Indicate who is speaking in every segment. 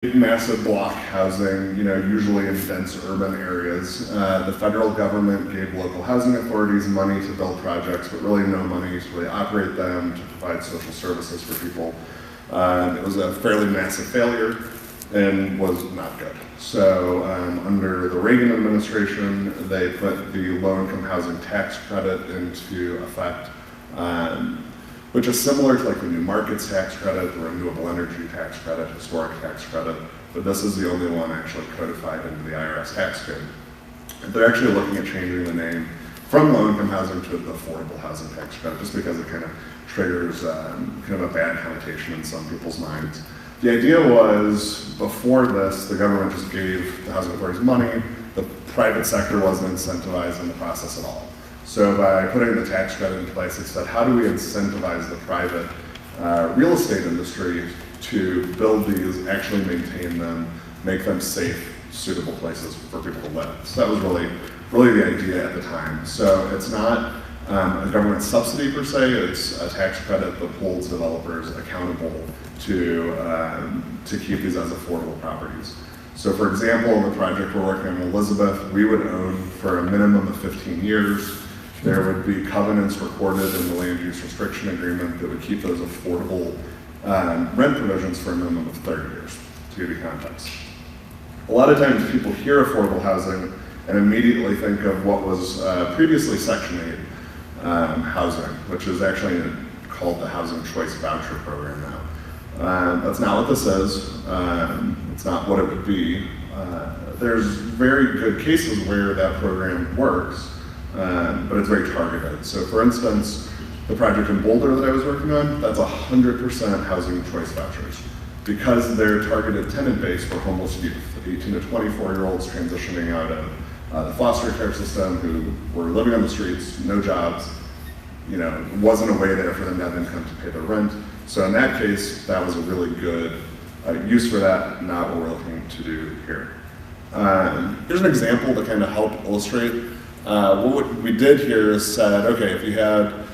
Speaker 1: massive block housing, usually in dense urban areas. The federal government gave local housing authorities money to build projects, but really no money to really operate them, to provide social services for people. It was a fairly massive failure and was not good. So under the Reagan administration, they put the low-income housing tax credit into effect, which is similar to like the new markets tax credit, the renewable energy tax credit, historic tax credit, but this is the only one actually codified into the IRS tax code. They're actually looking at changing the name from low-income housing to the affordable housing tax credit, just because it kind of triggers kind of a bad connotation in some people's minds. The idea was, before this, the government just gave the housing authorities money, the private sector wasn't incentivized in the process at all. So by putting the tax credit in place, they said, how do we incentivize the private real estate industry to build these, actually maintain them, make them safe, suitable places for people to live? So that was really the idea at the time. So it's not a government subsidy per se, it's a tax credit that holds developers accountable to keep these as affordable properties. So for example, the project we're working on in Elizabeth, we would own for a minimum of 15 years. There would be covenants recorded in the land use restriction agreement that would keep those affordable rent provisions for a minimum of 30 years, to give you context. A lot of times people hear affordable housing and immediately think of what was previously Section 8 housing, which is actually called the Housing Choice Voucher Program now. That's not what this is. It's not what it would be. There's very good cases where that program works, but it's very targeted. So for instance, the project in Boulder that I was working on, that's 100% housing choice vouchers, because their targeted tenant base were homeless youth, 18 to 24-year-olds transitioning out of the foster care system who were living on the streets, no jobs, wasn't a way there for them to have income to pay their rent. So in that case, that was a really good use for that, not what we're looking to do here. Here's an example to kind of help illustrate. What we did here is said, okay, if you had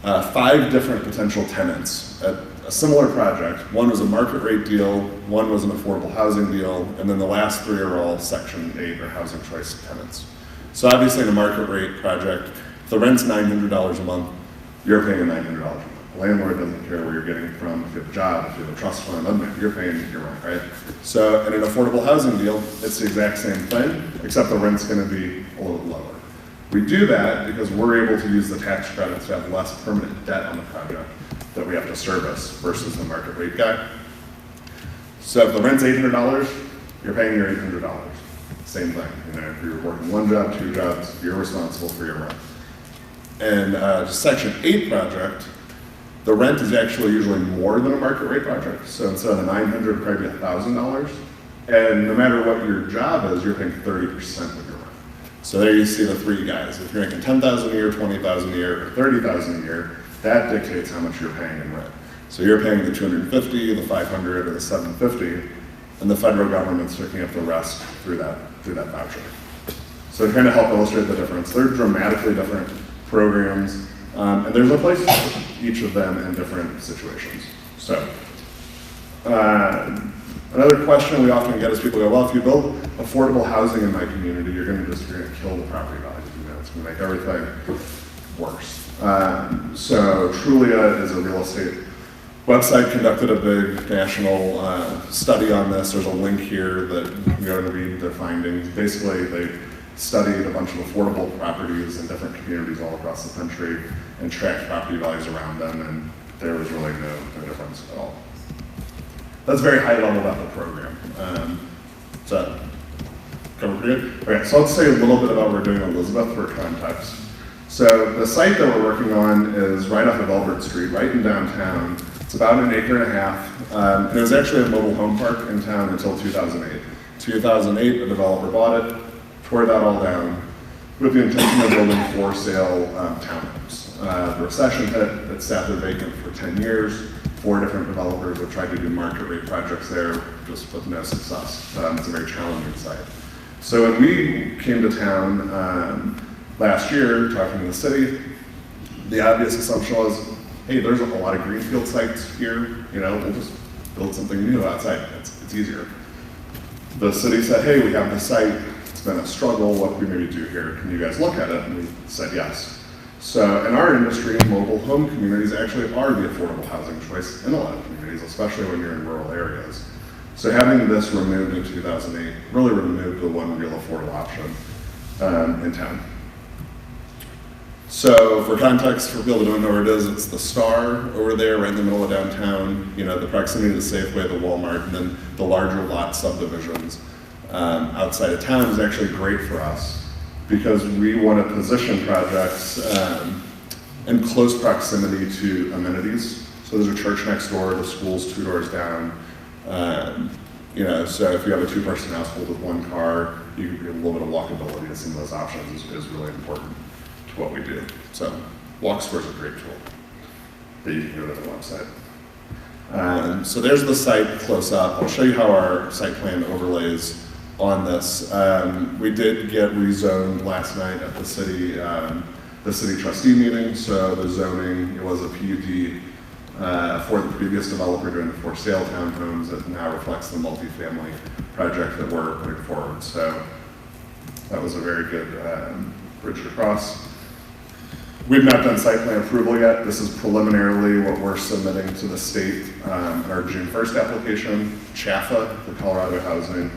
Speaker 1: 5 different potential tenants at a similar project, one was a market rate deal, one was an affordable housing deal, and then the last 3 are all Section 8 or housing choice tenants. So obviously in a market rate project, if the rent's $900 a month, you're paying $900 a month. The landlord doesn't care where you're getting it from. If you have a job, if you have a trust fund, you're paying your rent, right? So in an affordable housing deal, it's the exact same thing, except the rent's going to be a little bit lower. We do that because we're able to use the tax credits to have less permanent debt on the project that we have to service versus the market rate guy. So if the rent's $800, you're paying your $800. Same thing. If you're working 1 job, 2 jobs, you're responsible for your rent. And Section 8 project, the rent is actually usually more than a market rate project. So instead of the $900, probably $1,000. And no matter what your job is, you're paying 30% of your rent. So there you see the 3 guys. If you're making $10,000 a year, $20,000 a year, or $30,000 a year, that dictates how much you're paying in rent. So you're paying the $250, the $500, or the $750, and the federal government's picking up the rest through that voucher. So to kind of help illustrate the difference, they're dramatically different programs, and there's a place for each of them in different situations. So another question we often get is people go, well, if you build affordable housing in my community, you're going to kill the property value. It's going to make everything worse. So Trulia is a real estate website, conducted a big national study on this. There's a link here that you can go and read their findings. Basically, they studied a bunch of affordable properties in different communities all across the country and tracked property values around them, and there was really no difference at all. That's very high level about the program. Does that cover pretty good? Okay, so let's say a little bit about what we're doing in Elizabeth for context. So the site that we're working on is right off of Albert Street, right in downtown. It's about 1.5 acres. And it was actually a mobile home park in town until 2008. 2008, a developer bought it, tore that all down with the intention of building for sale townhomes. The recession hit, it sat there vacant for 10 years. 4 different developers have tried to do market rate projects there, just with no success. It's a very challenging site. So when we came to town last year, talking to the city, the obvious assumption was, hey, there's a lot of greenfield sites here, we'll just build something new outside. It's easier. The city said, hey, we have the site, it's been a struggle, what can we maybe do here? Can you guys look at it? And we said yes. So in our industry, mobile home communities actually are the affordable housing choice in a lot of communities, especially when you're in rural areas. So having this removed in 2008 really removed the one real affordable option in town. So for context, for people that don't know where it is, it's the Star over there, right in the middle of downtown, you know, the proximity to the Safeway, the Walmart, and then the larger lot subdivisions outside of town is actually great for us because we want to position projects in close proximity to amenities. So there's a church next door, the school's 2 doors down. You know, so if you have a 2-person household with 1 car, you can get a little bit of walkability to some of those options is really important to what we do. So WalkScore is a great tool that you can go to the website. So there's the site close up. I'll show you how our site plan overlays on this. We did get rezoned last night at the city trustee meeting. So the zoning, it was a PUD for the previous developer doing the for sale townhomes. It now reflects the multifamily project that we're putting forward. So that was a very good bridge to cross. We've not done site plan approval yet. This is preliminarily what we're submitting to the state in our June 1st application. CHAFA, the Colorado Housing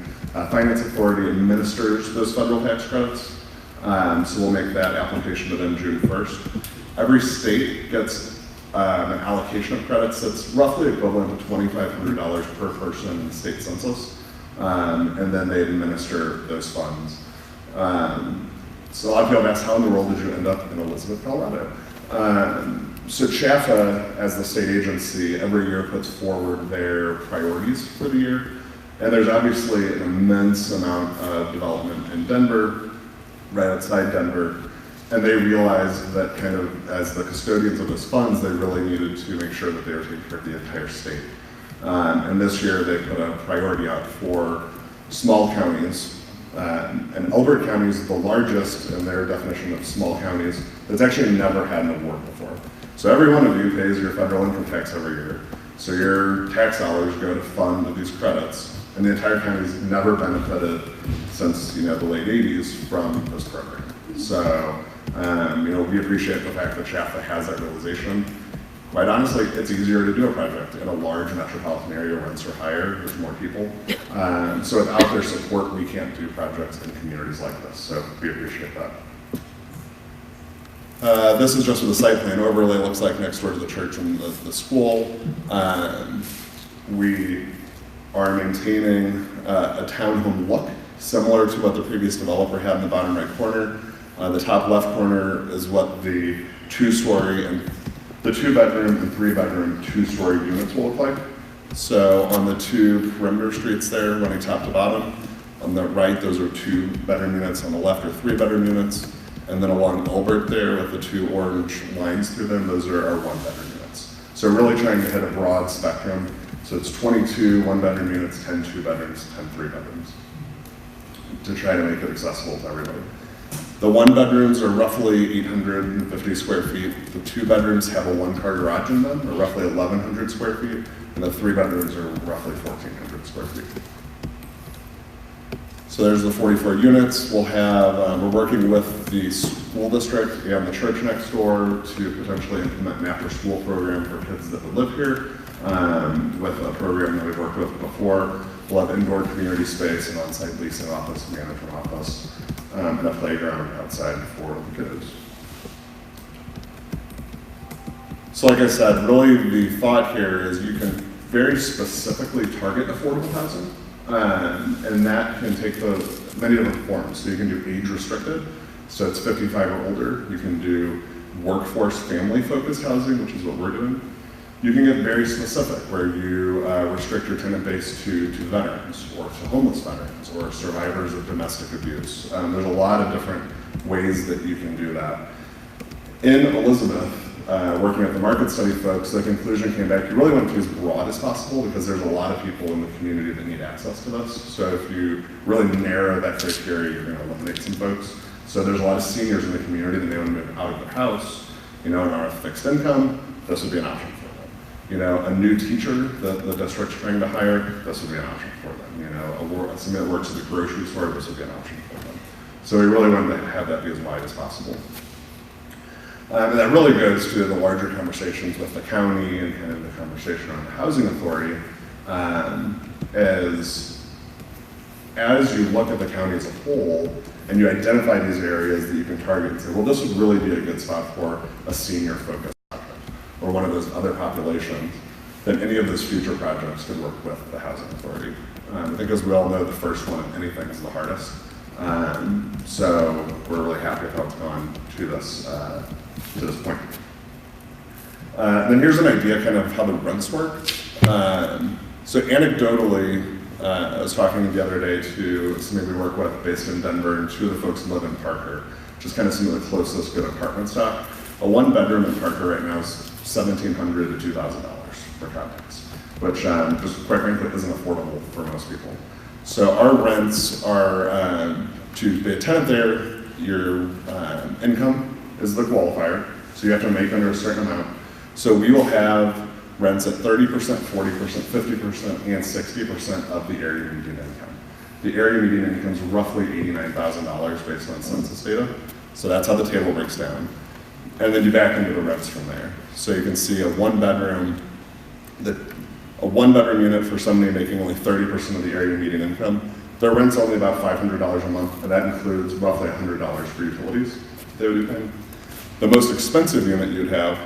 Speaker 1: Finance Authority, administers those federal tax credits. So we'll make that application to them June 1st. Every state gets an allocation of credits that's roughly equivalent to $2,500 per person in the state census. And then they administer those funds. So a lot of people have asked, how in the world did you end up in Elizabeth, Colorado? So CHAFA, as the state agency, every year puts forward their priorities for the year. And there's obviously an immense amount of development in Denver, right outside Denver. And they realized that kind of as the custodians of those funds, they really needed to make sure that they were taking care of the entire state. And this year they put a priority out for small counties. And Elbert County is the largest in their definition of small counties that's actually never had an award before. So every one of you pays your federal income tax every year. So your tax dollars go to fund these credits. And the entire county's never benefited since, you know, the late 80s from this program. So, you know, we appreciate the fact that CHAFA has that realization. Quite honestly, it's easier to do a project in a large metropolitan area where rents are higher, there's more people. So without their support, we can't do projects in communities like this. So we appreciate that. This is just what the site plan overlay looks like next door to the church and the school. We are maintaining a townhome look, similar to what the previous developer had in the bottom right corner. The top left corner is what the 2-story and the 2-bedroom and 3-bedroom 2-story units will look like. So on the 2 perimeter streets there, running top to bottom, on the right, those are 2-bedroom units. On the left are 3-bedroom units. And then along Elbert there with the 2 orange lines through them, those are our 1-bedroom units. So really trying to hit a broad spectrum. So it's 22 1-bedroom units, 10 2-bedrooms, 10 3-bedrooms, to try to make it accessible to everybody. The 1-bedrooms are roughly 850 square feet. The 2-bedrooms have a 1-car garage in them, or roughly 1,100 square feet, and the 3-bedrooms are roughly 1,400 square feet. So there's the 44 units. We'll have, we're working with the school district and the church next door to potentially implement an after-school program for kids that would live here, with a program that we've worked with before. We'll have indoor community space, an on-site leasing office, management office, and a playground outside for the kids. So like I said, really the thought here is you can very specifically target affordable housing, and that can take many different forms. So you can do age restricted, so it's 55 or older. You can do workforce family focused housing, which is what we're doing. You can get very specific, where you restrict your tenant base to veterans, or to homeless veterans, or survivors of domestic abuse. There's a lot of different ways that you can do that. In Elizabeth, working with the market study folks, the conclusion came back, you really want to be as broad as possible because there's a lot of people in the community that need access to this. So if you really narrow that criteria, you're going to eliminate some folks. So there's a lot of seniors in the community that may want to move out of their house, you know, and are with fixed income. This would be an option for them. You know, a new teacher that the district's trying to hire, this would be an option for them. You know, a somebody that works at the grocery store, this would be an option for them. So we really wanted to have that be as wide as possible. And that really goes to the larger conversations with the county and kind of the conversation around the housing authority. As you look at the county as a whole and you identify these areas that you can target and say, well, this would really be a good spot for a senior focused project or one of those other populations, then any of those future projects could work with the housing authority. I think as we all know, the first one of anything is the hardest. So we're really happy with how it's gone to this point. Then here's an idea kind of how the rents work. So anecdotally, I was talking the other day to somebody we work with based in Denver, and two of the folks live in Parker, which is kind of some of the closest good apartment stock. A one bedroom in Parker right now is $1,700 to $2,000 for context, which just quite frankly isn't affordable for most people. So our rents are, to be a tenant there, your income is the qualifier, so you have to make under a certain amount. So we will have rents at 30%, 40%, 50%, and 60% of the area median income. The area median income is roughly $89,000 based on census data. So that's how the table breaks down. And then you back into the rents from there. So you can see a one bedroom unit for somebody making only 30% of the area median income. Their rent's only about $500 a month, and that includes roughly $100 for utilities they would be paying. The most expensive unit you'd have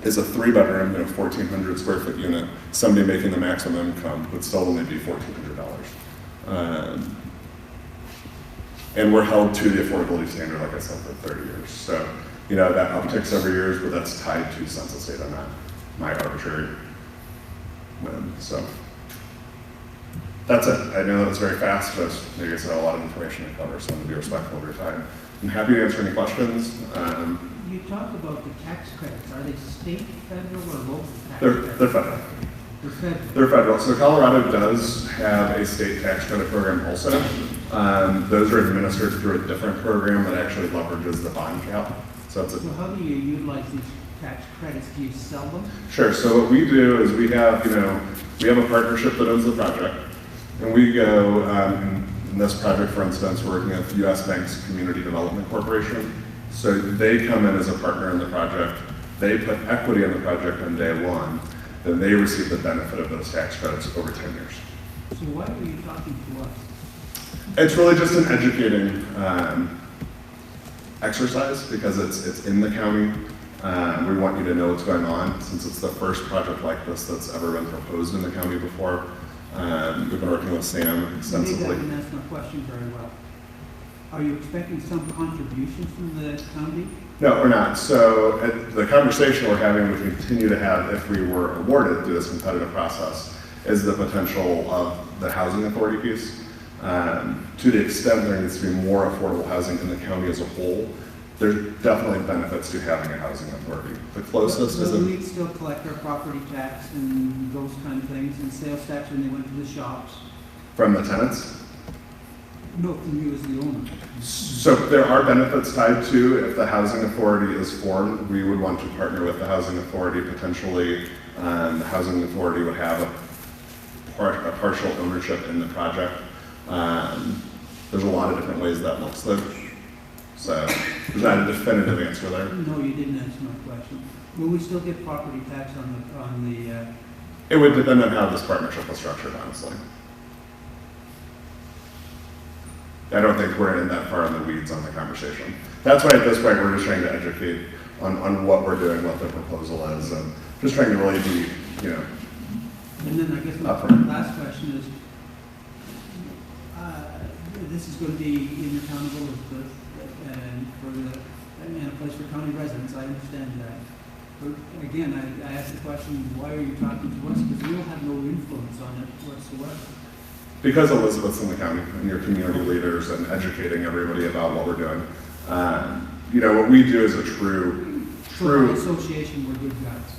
Speaker 1: is a 3-bedroom, 1,400 square foot unit. Somebody making the maximum income would still only be $1,400. And we're held to the affordability standard, like I said, for 30 years. So, that upticks every year, but that's tied to census data, not my arbitrary whim. So that's it. I know that's very fast, but like I said, a lot of information to cover, so I'm going to be respectful of your time. I'm happy to answer any questions.
Speaker 2: You talked about the tax credits. Are they state, federal, or local tax
Speaker 1: credits? They're federal.
Speaker 2: They're federal.
Speaker 1: They're federal. So Colorado does have a state tax credit program also. Those are administered through a different program that actually leverages the bond cap. So
Speaker 2: how do you utilize these tax credits? Do you sell them?
Speaker 1: Sure. So what we do is we have a partnership that owns the project, and we go in this project, for instance, we're working with U.S. Bank's Community Development Corporation. So they come in as a partner in the project. They put equity in the project on day one. Then they receive the benefit of those tax credits over 10 years.
Speaker 2: So why are you talking to us?
Speaker 1: It's really just an educating exercise because it's in the county. We want you to know what's going on since it's the first project like this that's ever been proposed in the county before. We've been working with Sam extensively.
Speaker 2: You didn't answer my question very well. Are you expecting some contribution from the county?
Speaker 1: No, we're not. So the conversation we're having, we continue to have if we were awarded through this competitive process, is the potential of the housing authority piece. To the extent there needs to be more affordable housing in the county as a whole, there's definitely benefits to having a housing authority. The closest is...
Speaker 2: we still collect our property tax and those kind of things, and sales tax when they went to the shops.
Speaker 1: From the tenants?
Speaker 2: No, from you as the owner.
Speaker 1: So there are benefits tied to if the housing authority is formed, we would want to partner with the housing authority. Potentially, the housing authority would have a partial ownership in the project. There's a lot of different ways that looks though. So there's not a definitive answer there.
Speaker 2: No, you didn't answer my question. Will we still get property tax on the?
Speaker 1: It would depend on how this partnership was structured, honestly. I don't think we're in that far in the weeds on the conversation. That's why at this point we're just trying to educate on what we're doing, what the proposal is, and just trying to really be,
Speaker 2: And then I guess my last question is, this is going to be in the town of Elizabeth and a place for county residents. I understand that. But again, I asked the question, why are you talking to us? Because we don't have no influence on it whatsoever.
Speaker 1: Because Elizabeth's in the county and your community leaders and educating everybody about what we're doing. What we do is a true.
Speaker 2: So the association, we're good guys.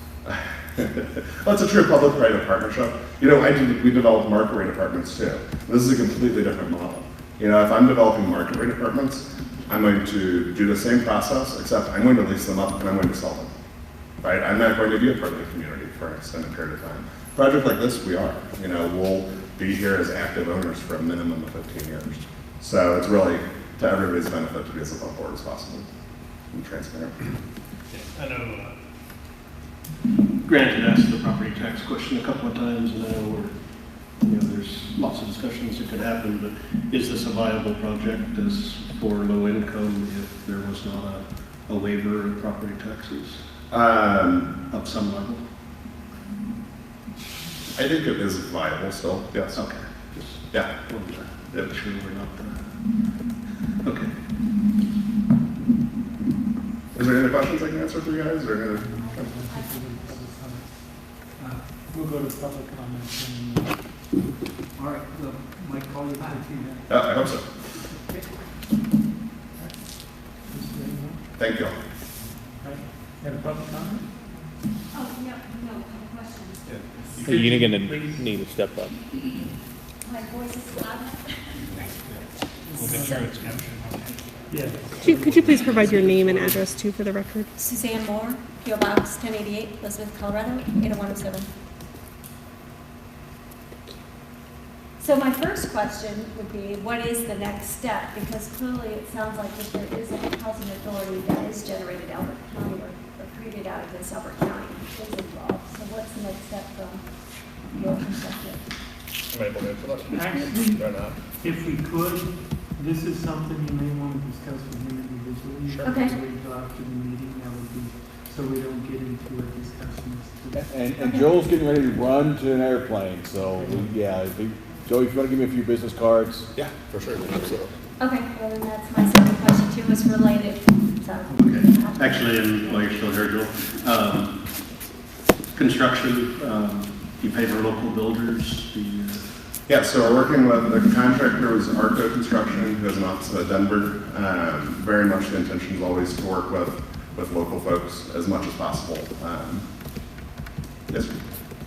Speaker 1: Well, it's a true public-private partnership. We develop market rate apartments too. This is a completely different model. If I'm developing market rate apartments, I'm going to do the same process, except I'm going to lease them up and I'm going to sell them. Right? I'm not going to be a part of the community for an extended period of time. Project like this, we are. be here as active owners for a minimum of 15 years. So it's really to everybody's benefit to be as above board as possible and transparent.
Speaker 3: I know Grant had asked the property tax question a couple of times, and I know there's lots of discussions that could happen, but is this a viable project as for low income if there was not a waiver of property taxes of some level?
Speaker 1: I think it is viable still, yes.
Speaker 3: Okay.
Speaker 1: Yeah.
Speaker 3: Yep. Sure we're not okay.
Speaker 1: Is there any questions I can answer for you guys? Or any
Speaker 2: We'll go to public comments. All right, Mike, call you back.
Speaker 1: I hope so. Thank you.
Speaker 2: Have a public comment?
Speaker 4: Oh, no, couple questions.
Speaker 5: Hey, you're gonna need to step up.
Speaker 4: My voice is loud.
Speaker 3: We'll make sure it's captured.
Speaker 2: Yeah.
Speaker 6: Could you please provide your name and address too for the record?
Speaker 4: Suzanne Moore, P.O. Box 1088, Elizabeth, Colorado, 80107. So my first question would be, what is the next step? Because clearly it sounds like if there is a housing authority that is generated out of county or created out of this Albert County is involved. So what's the next step from your perspective?
Speaker 3: Am I able to answer that?
Speaker 2: Actually,
Speaker 3: Or not?
Speaker 2: if we could, this is something you may want to discuss with him individually.
Speaker 3: Sure.
Speaker 4: Okay.
Speaker 2: Wait till after the meeting, that would be, so we don't get into a discussion.
Speaker 5: And Joel's getting ready to run to an airplane, so yeah, Joe, if you want to give me a few business cards.
Speaker 1: Yeah, for sure. Absolutely.
Speaker 4: Okay, well then that's my second question too, is related. So.
Speaker 3: Okay. Actually, and while you're still here, Joel, construction, you pay for local builders.
Speaker 1: Yeah, so we're working with the contractor is Arco Construction, who has an office in Denver. Very much the intention is always to work with local folks as much as possible. Yes.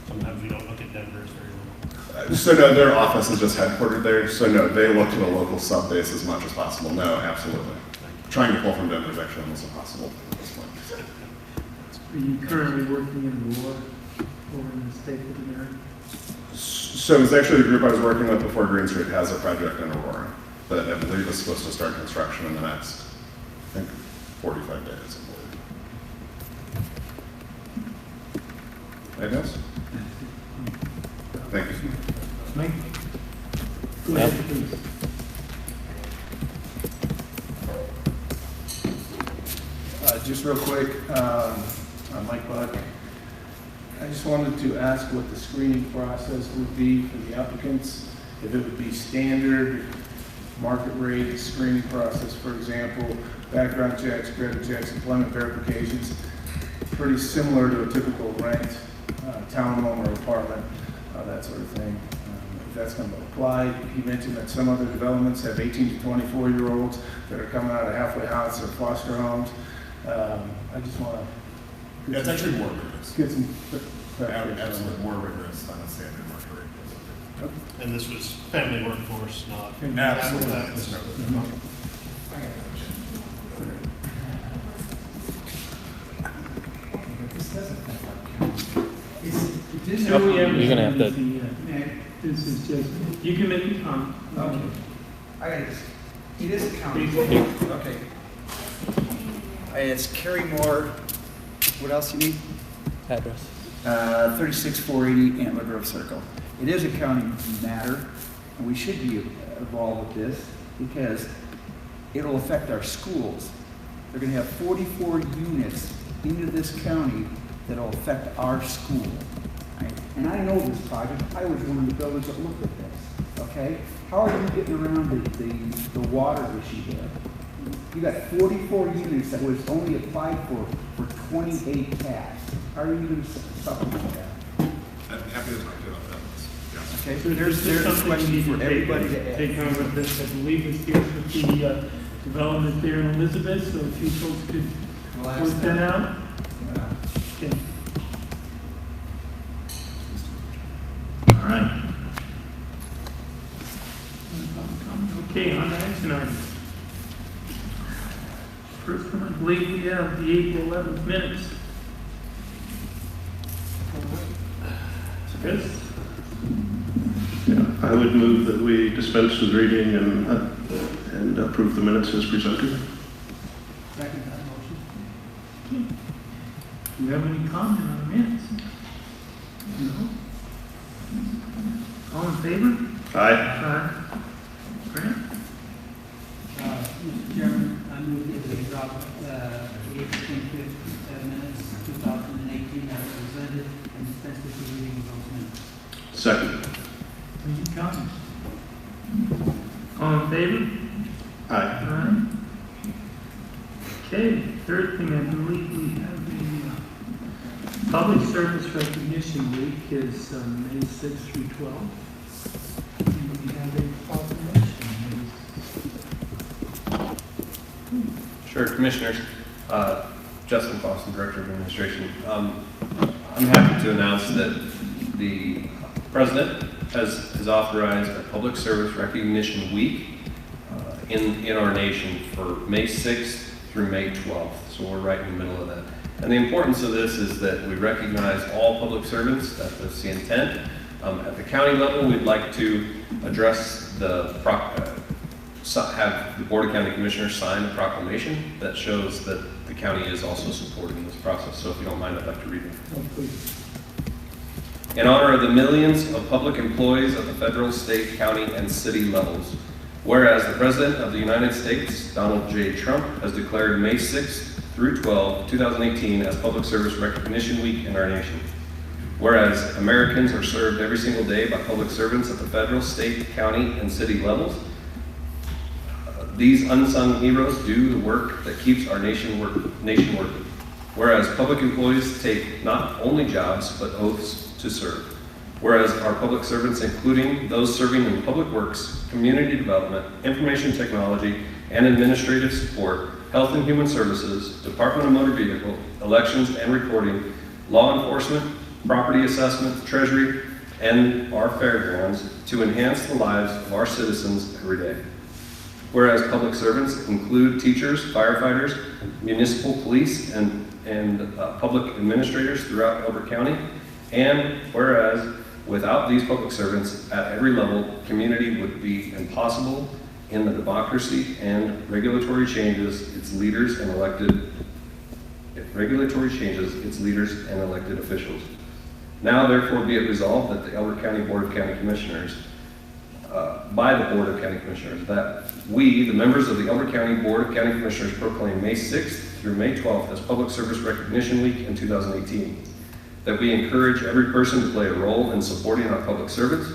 Speaker 3: Sometimes we don't look at Denver as very local.
Speaker 1: So no, their office is just headquartered there. So no, they look to the local sub base as much as possible. No, absolutely. Trying to pull from Denver is actually almost impossible at this point.
Speaker 2: Are you currently working in Aurora or in the Stapleton area?
Speaker 1: So it's actually the group I was working with before Green Street has a project in Aurora that I believe is supposed to start construction in the next, I think, 45 days. I guess. Thank you.
Speaker 2: Mike? Go ahead, please.
Speaker 7: Just real quick, I'm Mike Buck. I just wanted to ask what the screening process would be for the applicants, if it would be standard market rate screening process, for example, background checks, credit checks, employment verifications, pretty similar to a typical rent, townhome or apartment, that sort of thing. If that's going to apply, he mentioned that some other developments have 18 to 24-year-olds that are coming out of halfway house or foster homes. I just want to
Speaker 1: Yeah, it's actually more rigorous.
Speaker 7: get some
Speaker 1: Absolutely more rigorous than a standard market rate.
Speaker 3: And this was family workforce, not.
Speaker 1: Absolutely.
Speaker 5: You're gonna have to.
Speaker 2: This is just, you can make a comment.
Speaker 8: Okay. I got this. It is a county. Okay. It's Kerry Moore. What else you need?
Speaker 5: Address.
Speaker 8: 36480 Antler Grove Circle. It is a county matter, and we should be involved with this because it'll affect our schools. They're going to have 44 units into this county that'll affect our school. Right? And I know this project. I was one of the builders that looked at this. Okay? How are you getting around the water issue there? You got 44 units that was only applied for 28 cash. How are you going to supplement that?
Speaker 1: I'm happy to talk to you about that. Yeah.
Speaker 8: Okay,
Speaker 2: So
Speaker 8: there's a
Speaker 2: something
Speaker 8: question
Speaker 2: we
Speaker 8: for
Speaker 2: need to
Speaker 8: everybody to
Speaker 2: take
Speaker 8: add.
Speaker 2: on with this. I believe it's here with the development there in Elizabeth, so if you folks could work that out. Okay. All right. Okay, on to action items. First one, I believe we have the April 11th minutes. Chris? Yeah.
Speaker 3: I would move that we dispense with reading and approve the minutes as presented.
Speaker 2: Second that motion.
Speaker 9: Do you have any comment on the minutes? No? All in favor?
Speaker 3: Aye.
Speaker 9: Grant?
Speaker 2: Mr. Chairman, I move that we adopt the April 25th minutes, 2018, as presented, and dispense with the reading of those minutes.
Speaker 3: Second.
Speaker 9: Any comments? All in favor?
Speaker 3: Aye.
Speaker 9: Aye. Okay, third thing, I believe we have a public service recognition week is May 6th through 12th. And we have a proclamation.
Speaker 10: Sure, Commissioners. Justin Foster, Director of Administration. I'm happy to announce that the President has authorized a Public Service Recognition Week in our nation for May 6th through May 12th. So we're right in the middle of that. And the importance of this is that we recognize all public servants. That's the intent. At the county level, we'd like to address have the Board of County Commissioners sign a proclamation that shows that the county is also supporting this process. So if you don't mind, I'd like to read it.
Speaker 9: Oh, please.
Speaker 10: In honor of the millions of public employees at the federal, state, county, and city levels, whereas the President of the United States, Donald J. Trump, has declared May 6th through 12, 2018 as Public Service Recognition Week in our nation. Whereas Americans are served every single day by public servants at the federal, state, county, and city levels. These unsung heroes do the work that keeps our nation working. Whereas public employees take not only jobs, but oaths to serve. Whereas our public servants, including those serving in public works, community development, information technology, and administrative support, health and human services, Department of Motor Vehicle, elections and recording, law enforcement, property assessment, treasury, and our fairgrounds to enhance the lives of our citizens every day. Whereas public servants include teachers, firefighters, municipal police, and public administrators throughout Elbert County. And whereas without these public servants at every level, community would be impossible in the democracy and regulatory changes its leaders and elected officials. Now therefore be it resolved that the Elbert County Board of County Commissioners by the Board of County Commissioners, that we, the members of the Elbert County Board of County Commissioners, proclaim May 6th through May 12th as Public Service Recognition Week in 2018. That we encourage every person to play a role in supporting our public servants.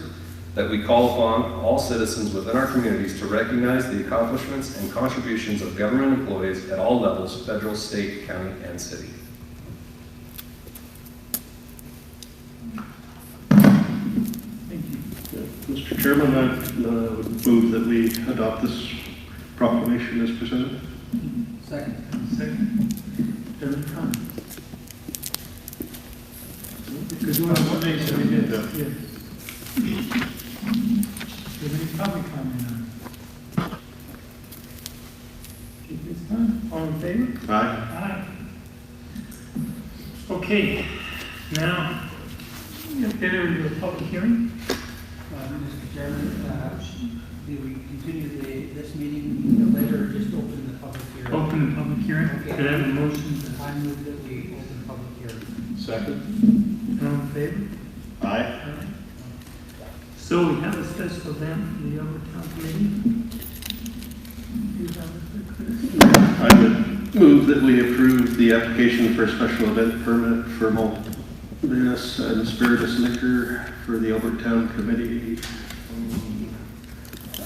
Speaker 10: That we call upon all citizens within our communities to recognize the accomplishments and contributions of government employees at all levels, federal, state, county, and city.
Speaker 3: Mr. Chairman, I would move that we adopt this proclamation as presented.
Speaker 2: Second.
Speaker 9: Any comments? Because we want to make sure we did.
Speaker 3: Yeah.
Speaker 9: Yes. Do you have any public comment on it? Keep this done. All in favor?
Speaker 3: Aye.
Speaker 9: Aye. Okay, now, we'll get into a public hearing.
Speaker 2: Mr. Chairman, do we continue this meeting later, or just open the public hearing?
Speaker 9: Open the public hearing.
Speaker 2: Okay.
Speaker 9: Could I have a motion?
Speaker 2: I move that we open the public hearing.
Speaker 3: Second.
Speaker 9: All in favor?
Speaker 3: Aye.
Speaker 9: So we have a special event for the Elbert Town Committee. Do you have it, Chris?
Speaker 3: I would move that we approve the application for a special event permit for Maltese and Spiritus Liquor for the Elbert Town Committee.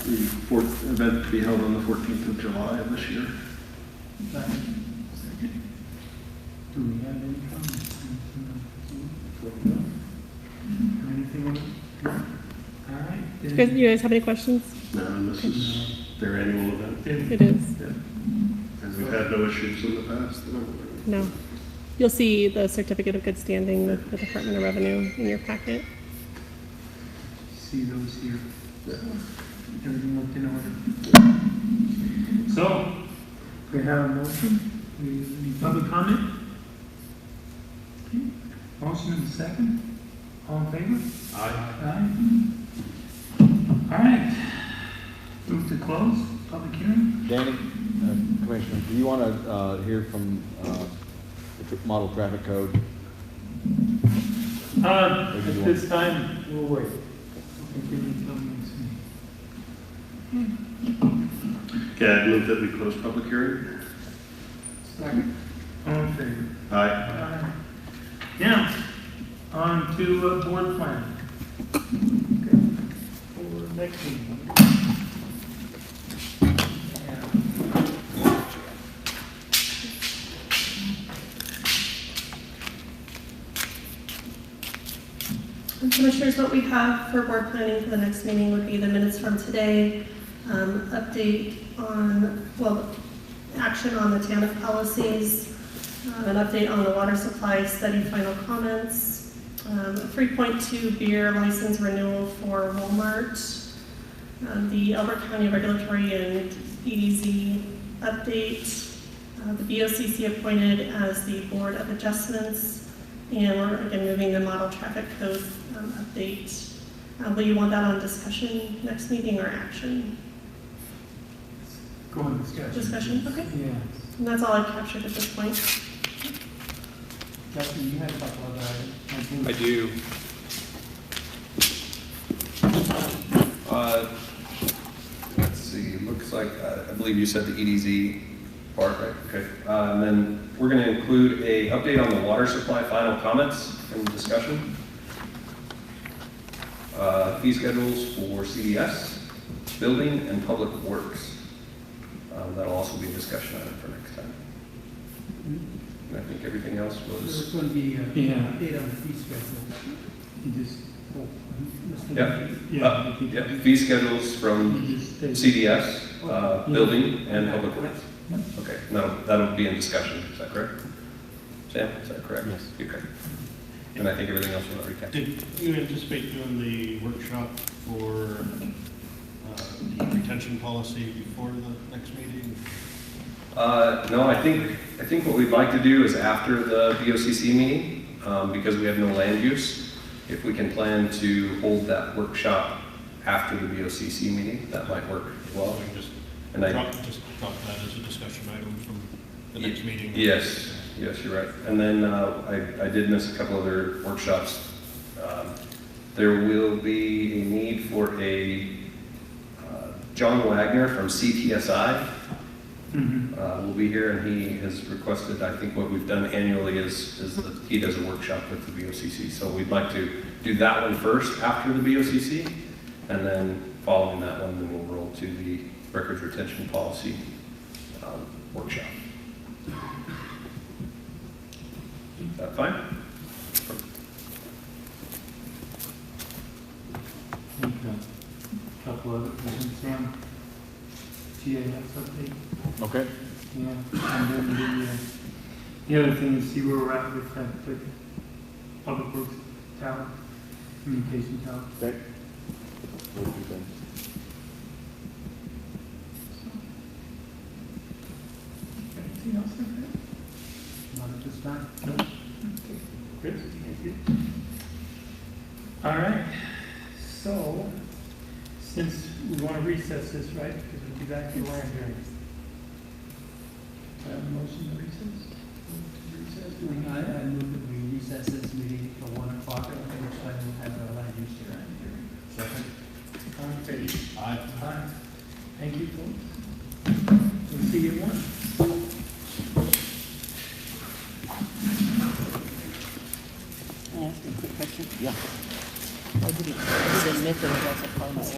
Speaker 3: The fourth event to be held on the 14th of July of this year.
Speaker 2: Second.
Speaker 9: Do we have any comments? Anything? No? All right.
Speaker 6: You guys have any questions?
Speaker 3: No, and this is their annual event.
Speaker 6: It is.
Speaker 3: Yeah. And we've had no issues in the past.
Speaker 6: No. You'll see the certificate of good standing with the Department of Revenue in your packet.
Speaker 9: See those here.
Speaker 3: Yeah.
Speaker 9: Everything looked in order. So, we have a motion. Any public comment? Okay. Motion and a second. All in favor? Aye. Aye. All right. Move to close public hearing.
Speaker 5: Danny, Commissioner, do you want to hear from the model traffic code?
Speaker 9: At this time, we'll wait. Continue till next meeting.
Speaker 3: Okay, I move that we close public hearing.
Speaker 9: Second. All in favor?
Speaker 3: Aye.
Speaker 9: Now, on to board plan. Okay. For next meeting.
Speaker 6: Commissioners, what we have for board planning for the next meeting would be the minutes from today, update on, well, action on the TANF policies, an update on the water supply study final comments, 3.2 beer license renewal for Walmart, the Elbert County Regulatory and EDZ update, the BOCC appointed as the Board of Adjustments, and we're again moving the model traffic code update. Will you want that on discussion next meeting or action?
Speaker 9: Go on discussion.
Speaker 6: Discussion, okay.
Speaker 9: Yeah.
Speaker 6: And that's all I've captured at this point.
Speaker 2: Justin, you had a couple of items.
Speaker 10: I do. Let's see, looks like, I believe you said the EDZ part, right? Okay. And then we're going to include a update on the water supply final comments and discussion. Fee schedules for CDS, building, and public works. That'll also be a discussion item for next time. And I think everything else
Speaker 2: There's
Speaker 10: was,
Speaker 2: going to be
Speaker 9: Yeah.
Speaker 2: an update on the fee schedule.
Speaker 9: You just,
Speaker 10: yeah, fee schedules from
Speaker 9: you just take.
Speaker 10: CDS, building, and public works. Okay, that'll be in discussion, is that correct? Sam, is that correct?
Speaker 5: Yes.
Speaker 10: Okay. And I think everything else will recap.
Speaker 3: Did you anticipate doing the workshop for the retention policy before the next meeting?
Speaker 10: No, I think what we'd like to do is after the BOCC meeting, because we have no land use, if we can plan to hold that workshop after the BOCC meeting, that might work well.
Speaker 3: Just
Speaker 10: And I,
Speaker 3: drop that as a discussion item from the next meeting.
Speaker 10: yes, you're right. And then I did miss a couple other workshops. There will be a need for a John Wagner from CTSI will be here, and he has requested, I think what we've done annually is that he does a workshop with the BOCC. So we'd like to do that one first after the BOCC, and then following that one, then we'll roll to the records retention policy workshop. Is that fine?
Speaker 9: Couple of it, Sam. GIS update.
Speaker 5: Okay.
Speaker 9: Yeah, and then the other thing is see where we're at with that public works tower, communication tower.
Speaker 5: Okay. Those two things.
Speaker 9: Anything else like that?
Speaker 2: Not at this time.
Speaker 9: No. Okay. Chris, you guys good? All right, so, since we want to recess this, right, because we'll be back to land hearings. Do I have a motion to recess?
Speaker 2: I move that we recess this meeting till 1 o'clock, at which time we'll have our land use hearing.
Speaker 9: Second. All in favor? Aye. Aye. Thank you, folks. We'll see you at 1.
Speaker 11: Can I ask you a quick question?
Speaker 5: Yeah.
Speaker 11: I didn't admit there was also part of my